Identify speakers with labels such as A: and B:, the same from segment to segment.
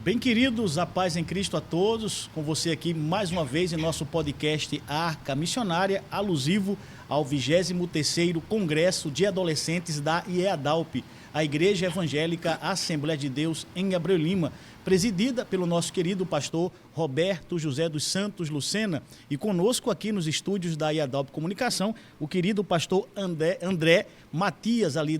A: Bem, queridos, a paz em Cristo a todos, com você aqui mais uma vez em nosso podcast Arca Missionária, alusivo ao 23º Congresso de Adolescentes da IEADALP, a Igreja Evangélica Assembleia de Deus em Abreu Lima, presidida pelo nosso querido pastor Roberto José dos Santos Lucena, e conosco aqui nos estúdios da IEADALP Comunicação, o querido pastor André Matias, ali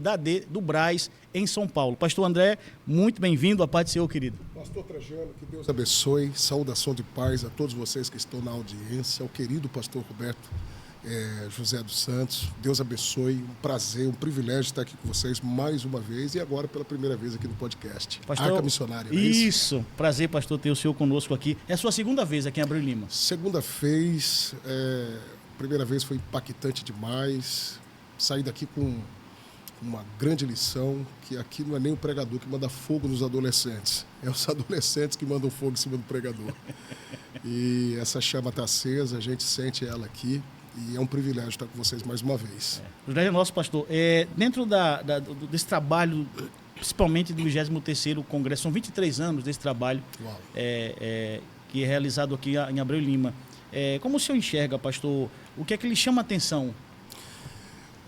A: do Brás, em São Paulo. Pastor André, muito bem-vindo, a paz do Senhor, querido.
B: Pastor Trajano, que Deus abençoe, saudação de paz a todos vocês que estão na audiência, ao querido pastor Roberto José dos Santos, Deus abençoe, um prazer, um privilégio estar aqui com vocês mais uma vez e agora pela primeira vez aqui no podcast,
A: pastor,
B: Arca Missionária.
A: Isso, prazer, pastor, ter o senhor conosco aqui. É a sua segunda vez aqui em Abreu Lima.
B: Segunda vez, primeira vez foi impactante demais, saí daqui com uma grande lição, que aqui não é nem o pregador que manda fogo nos adolescentes, é os adolescentes que mandam fogo em cima do pregador. E essa chama está acesa, a gente sente ela aqui e é um privilégio estar com vocês mais uma vez.
A: O privilégio é nosso, pastor. Dentro desse trabalho, principalmente do 23º Congresso, são 23 anos desse trabalho que é realizado aqui em Abreu Lima. Como o senhor enxerga, pastor, o que é que lhe chama a atenção?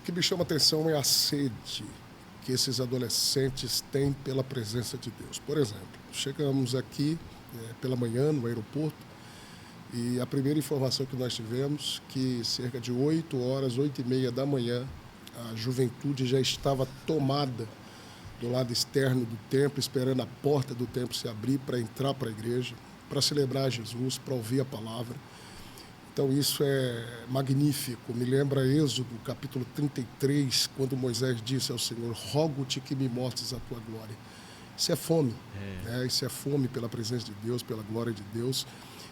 B: O que me chama a atenção é a sede que esses adolescentes têm pela presença de Deus. Por exemplo, chegamos aqui pela manhã no aeroporto e a primeira informação que nós tivemos que cerca de 8h, 8h30 da manhã, a juventude já estava tomada do lado externo do templo, esperando a porta do templo se abrir para entrar para a igreja, para celebrar Jesus, para ouvir a palavra. Então isso é magnífico, me lembra Êxodo, capítulo 33, quando Moisés disse ao Senhor, rogo-te que me mostres a tua glória. Isso é fome, isso é fome pela presença de Deus, pela glória de Deus.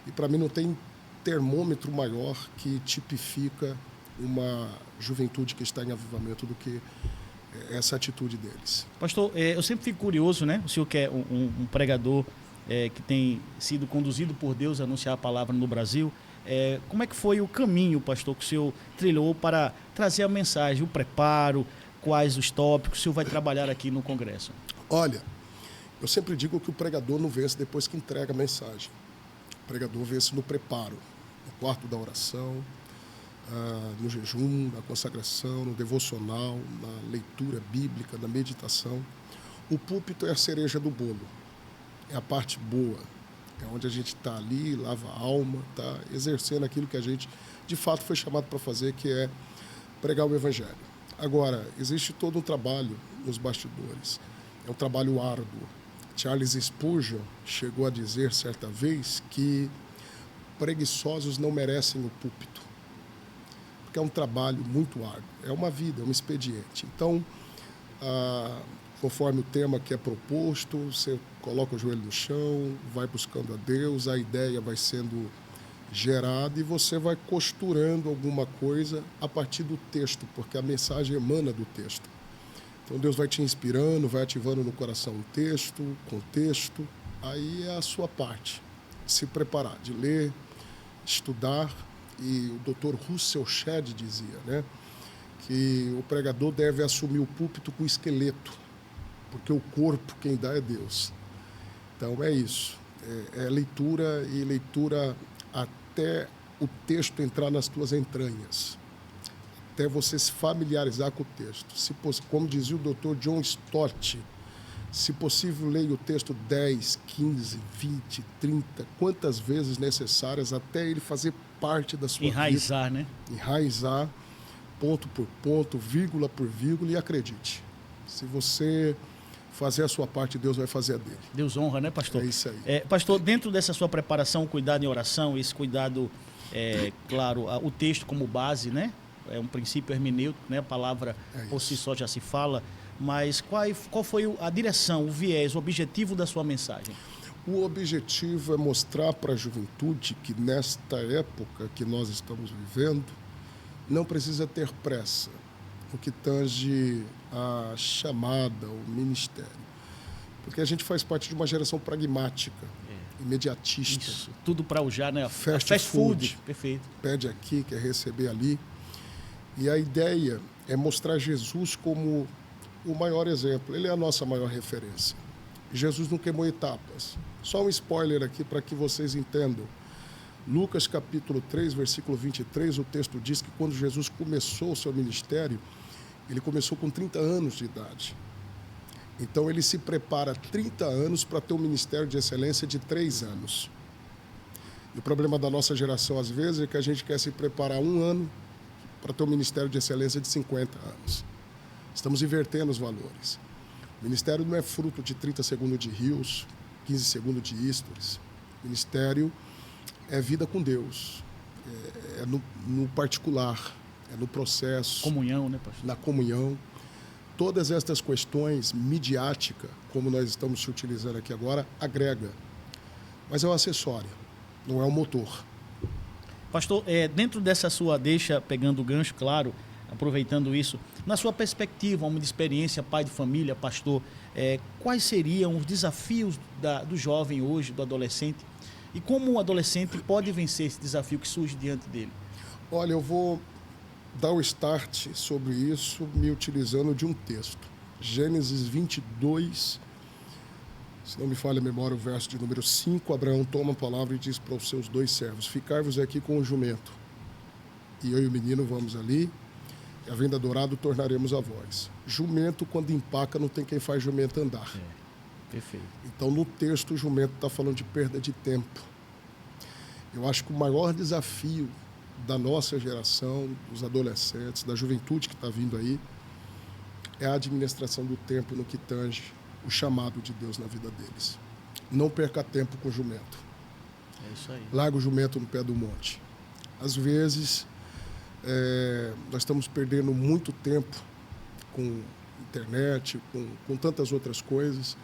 B: E para mim não tem termômetro maior que tipifica uma juventude que está em avivamento do que essa atitude deles.
A: Pastor, eu sempre fico curioso, né? O senhor que é um pregador que tem sido conduzido por Deus a anunciar a palavra no Brasil, como é que foi o caminho, pastor, que o senhor trilhou para trazer a mensagem, o preparo, quais os tópicos que o senhor vai trabalhar aqui no Congresso?
B: Olha, eu sempre digo que o pregador não vence depois que entrega a mensagem. O pregador vence no preparo, no quarto da oração, no jejum, na consagração, no devocional, na leitura bíblica, na meditação. O púlpito é a cereja do bolo, é a parte boa. É onde a gente está ali, lava a alma, está exercendo aquilo que a gente, de fato, foi chamado para fazer, que é pregar o Evangelho. Agora, existe todo um trabalho nos bastidores. É um trabalho árduo. Charles Spurgeon chegou a dizer, certa vez, que preguiçosos não merecem o púlpito. Porque é um trabalho muito árduo. É uma vida, é um expediente. Então, conforme o tema que é proposto, você coloca o joelho no chão, vai buscando a Deus, a ideia vai sendo gerada e você vai costurando alguma coisa a partir do texto, porque a mensagem emana do texto. Então Deus vai te inspirando, vai ativando no coração o texto, contexto, aí é a sua parte, se preparar, de ler, estudar, e o Dr. Russell Shedd dizia, né, que o pregador deve assumir o púlpito com esqueleto, porque o corpo quem dá é Deus. Então é isso, é leitura e leitura até o texto entrar nas tuas entranhas, até você se familiarizar com o texto. Como dizia o Dr. John Stott, se possível leia o texto 10, 15, 20, 30, quantas vezes necessárias até ele fazer parte da sua
A: enraizar,
B: vida.
A: Né?
B: Enraizar, ponto por ponto, vírgula por vírgula, e acredite, se você fazer a sua parte, Deus vai fazer a dele.
A: Deus honra, né, pastor?
B: É isso aí.
A: Pastor, dentro dessa sua preparação, cuidado em oração, esse cuidado, claro, o texto como base, né? É um princípio hermenêutico, né? A palavra por si só já se fala, mas qual foi a direção, o viés, o objetivo da sua mensagem?
B: O objetivo é mostrar para a juventude que nesta época que nós estamos vivendo, não precisa ter pressa no que tange a chamada, o ministério. Porque a gente faz parte de uma geração pragmática, imediatista.
A: Isso, tudo para o já, né?
B: Fast food.
A: Perfeito.
B: Pede aqui, quer receber ali. E a ideia é mostrar Jesus como o maior exemplo. Ele é a nossa maior referência. Jesus não queimou etapas. Só um spoiler aqui para que vocês entendam. Lucas capítulo 3, versículo 23, o texto diz que quando Jesus começou o seu ministério, ele começou com 30 anos de idade. Então ele se prepara 30 anos para ter um ministério de excelência de 3 anos. E o problema da nossa geração, às vezes, é que a gente quer se preparar 1 ano para ter um ministério de excelência de 50 anos. Estamos invertendo os valores. O ministério não é fruto de 30 segundos de rios, 15 segundos de stories. O ministério é vida com Deus, é no particular, é no processo.
A: Comunhão, né, pastor?
B: Na comunhão. Todas estas questões midiáticas, como nós estamos se utilizando aqui agora, agrega. Mas é um acessório, não é um motor.
A: Pastor, dentro dessa sua deixa, pegando o gancho, claro, aproveitando isso, na sua perspectiva, homem de experiência, pai de família, pastor, quais seriam os desafios do jovem hoje, do adolescente, e como o adolescente pode vencer esse desafio que surge diante dele?
B: Olha, eu vou dar o start sobre isso me utilizando de um texto. Gênesis 22, se não me falha a memória, o verso de número 5, Abraão toma a palavra e diz para os seus 2 servos, ficai-vos aqui com o jumento. E eu e o menino vamos ali, e havendo adorado, tornaremos a voz. Jumento, quando empaca, não tem quem faz jumento andar.
A: Perfeito.
B: Então, no texto, o jumento está falando de perda de tempo. Eu acho que o maior desafio da nossa geração, dos adolescentes, da juventude que está vindo aí, é a administração do tempo no que tange o chamado de Deus na vida deles. Não perca tempo com o jumento.
A: É isso aí.
B: Larga o jumento no pé do monte. Às vezes, nós estamos perdendo muito tempo com internet, com tantas outras coisas.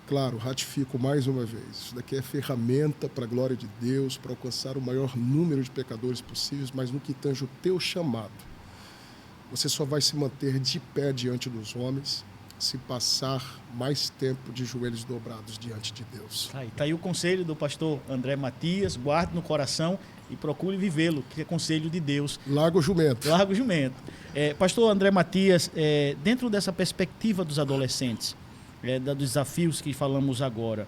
B: Claro, ratifico mais uma vez, isso daqui é ferramenta para a glória de Deus, para alcançar o maior número de pecadores possíveis, mas no que tange o teu chamado, você só vai se manter de pé diante dos homens se passar mais tempo de joelhos dobrados diante de Deus.
A: Tá aí o conselho do pastor André Matias, guarde no coração e procure vivê-lo, que é conselho de Deus.
B: Larga o jumento.
A: Larga o jumento. Pastor André Matias, dentro dessa perspectiva dos adolescentes, dos desafios que falamos agora,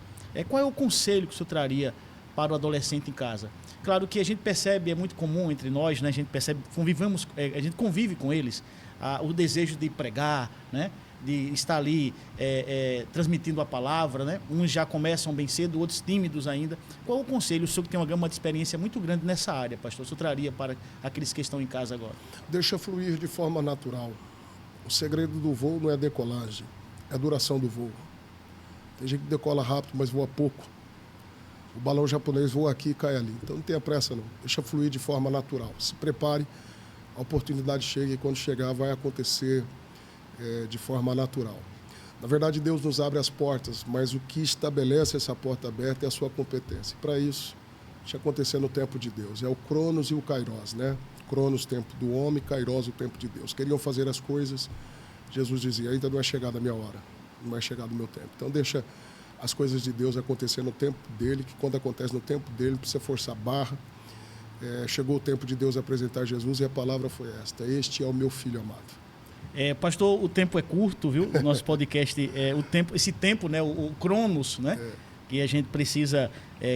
A: qual é o conselho que o senhor traria para o adolescente em casa? Claro que a gente percebe, é muito comum entre nós, né? A gente percebe, a gente convive com eles, o desejo de pregar, né? De estar ali transmitindo a palavra, né? Uns já começam bem cedo, outros tímidos ainda. Qual o conselho, o senhor que tem uma gama de experiência muito grande nessa área, pastor, o senhor traria para aqueles que estão em casa agora? Deixa
B: fluir de forma natural. O segredo do voo não é a decolagem, é a duração do voo. Tem gente que decola rápido, mas voa pouco. O balão japonês voa aqui e cai ali. Então não tenha pressa não. Deixa fluir de forma natural. Se prepare, a oportunidade chega e quando chegar vai acontecer de forma natural. Na verdade, Deus nos abre as portas, mas o que estabelece essa porta aberta é a sua competência. Para isso, deixa acontecer no tempo de Deus. É o Cronos e o Kairos, né? Cronos, tempo do homem, Kairos, o tempo de Deus. Queriam fazer as coisas, Jesus dizia, ainda não é chegada a minha hora, não é chegado o meu tempo. Então deixa as coisas de Deus acontecer no tempo dele, que quando acontece no tempo dele, não precisa forçar barra. Chegou o tempo de Deus apresentar Jesus e a palavra foi esta, este é o meu filho amado.
A: Pastor, o tempo é curto, viu? O nosso podcast, esse tempo, né? O Cronos, né? Que a gente precisa,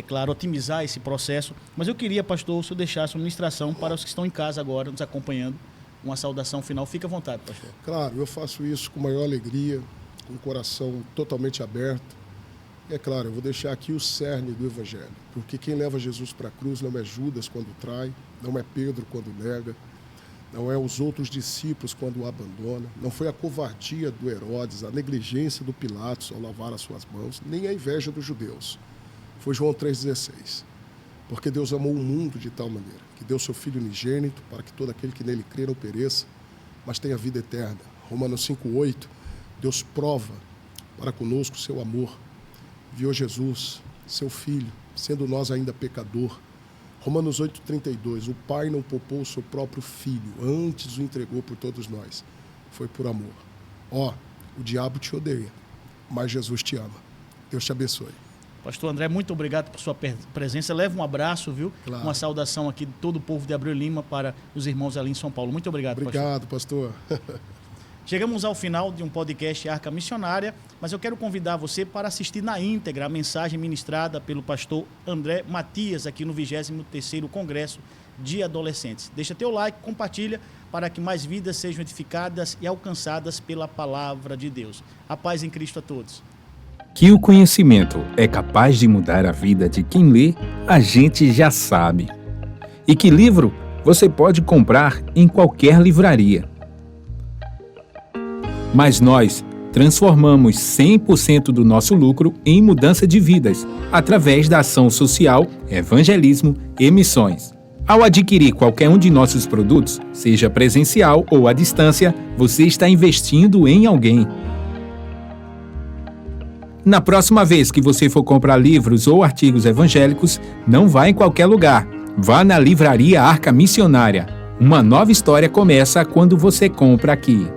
A: claro, otimizar esse processo. Mas eu queria, pastor, se eu deixasse uma ministração para os que estão em casa agora, nos acompanhando, uma saudação final. Fique à vontade, pastor.
B: Claro, eu faço isso com maior alegria, com o coração totalmente aberto. E é claro, eu vou deixar aqui o cerne do Evangelho, porque quem leva Jesus para a cruz não é Judas quando trai, não é Pedro quando nega, não é os outros discípulos quando o abandona, não foi a covardia do Herodes, a negligência do Pilatos ao lavar as suas mãos, nem a inveja dos judeus. Foi João 3,16. Porque Deus amou o mundo de tal maneira, que deu seu Filho unigênito para que todo aquele que nele crer não pereça, mas tenha vida eterna. Romanos 5,8, Deus prova para conosco o seu amor. Enviou Jesus, seu Filho, sendo nós ainda pecador. Romanos 8,32, o Pai não poupou o seu próprio Filho, antes o entregou por todos nós. Foi por amor. O diabo te odeia, mas Jesus te ama. Deus te abençoe.
A: Pastor André, muito obrigado por sua presença. Leva um abraço, viu?
B: Claro.
A: Uma saudação aqui de todo o povo de Abreu Lima para os irmãos ali em São Paulo. Muito obrigado,
B: pastor. Obrigado, pastor.
A: Chegamos ao final de um podcast Arca Missionária, mas eu quero convidar você para assistir na íntegra a mensagem ministrada pelo pastor André Matias aqui no 23º Congresso de Adolescentes. Deixa teu like, compartilha para que mais vidas sejam edificadas e alcançadas pela palavra de Deus. A paz em Cristo a todos.
C: Que o conhecimento é capaz de mudar a vida de quem lê, a gente já sabe. E que livro você pode comprar em qualquer livraria. Mas nós transformamos 100% do nosso lucro em mudança de vidas, através da ação social, evangelismo e missões. Ao adquirir qualquer um de nossos produtos, seja presencial ou à distância, você está investindo em alguém. Na próxima vez que você for comprar livros ou artigos evangélicos, não vá em qualquer lugar. Vá na Livraria Arca Missionária. Uma nova história começa quando você compra aqui.